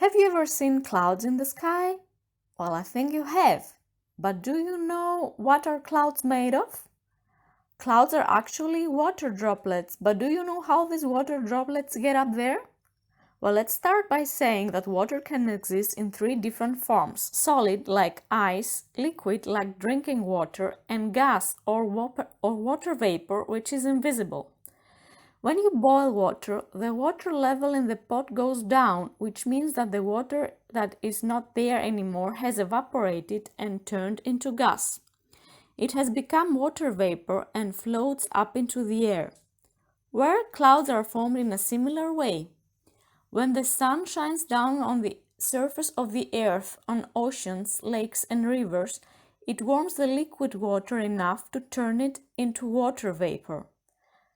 Have you ever seen clouds in the sky? Well, I think you have. But do you know what are clouds made of? Clouds are actually water droplets, but do you know how these water droplets get up there? Well, let's start by saying that water can exist in three different forms: solid, like ice; liquid, like drinking water; and gas, or water vapor, which is invisible. When you boil water, the water level in the pot goes down, which means that the water that is not there anymore has evaporated and turned into gas. It has become water vapor and floats up into the air. Where clouds are formed in a similar way. When the sun shines down on the surface of the earth, on oceans, lakes, and rivers, it warms the liquid water enough to turn it into water vapor.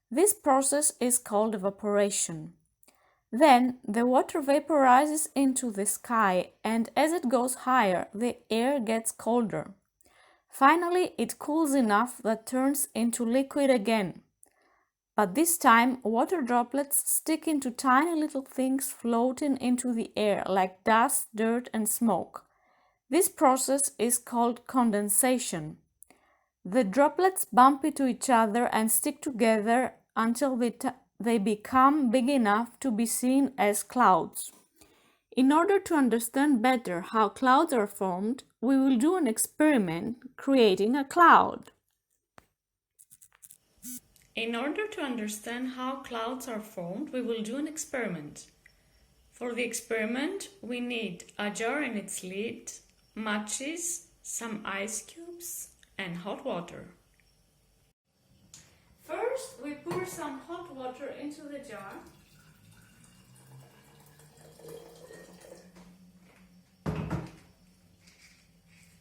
This process is called evaporation. Then the water vapor rises into the sky, and as it goes higher, the air gets colder. Finally, it cools enough that turns into liquid again. But this time, water droplets stick into tiny little things floating into the air like dust, dirt, and smoke. This process is called condensation. The droplets bump into each other and stick together until they become big enough to be seen as clouds. In order to understand better how clouds are formed, we will do an experiment creating a cloud. In order to understand how clouds are formed, we will do an experiment. For the experiment, we need a jar and its lid, matches, some ice cubes, and hot water. First, we pour some hot water into the jar.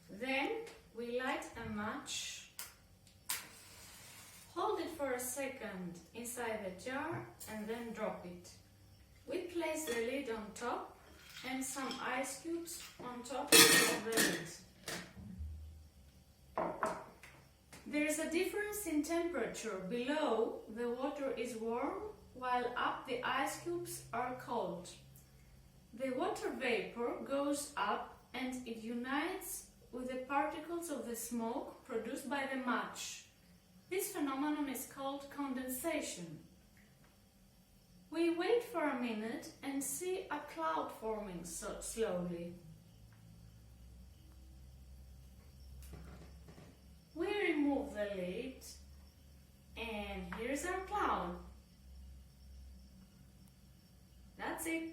Then, we light a match. Hold it for a second inside the jar and then drop it. We place the lid on top and some ice cubes on top of the lid. There is a difference in temperature. Below, the water is warm, while up the ice cubes are cold. The water vapor goes up and it unites with the particles of the smoke produced by the match. This phenomenon is called condensation. We wait for a minute and see a cloud forming slowly. We remove the lid and here's our cloud. That's it.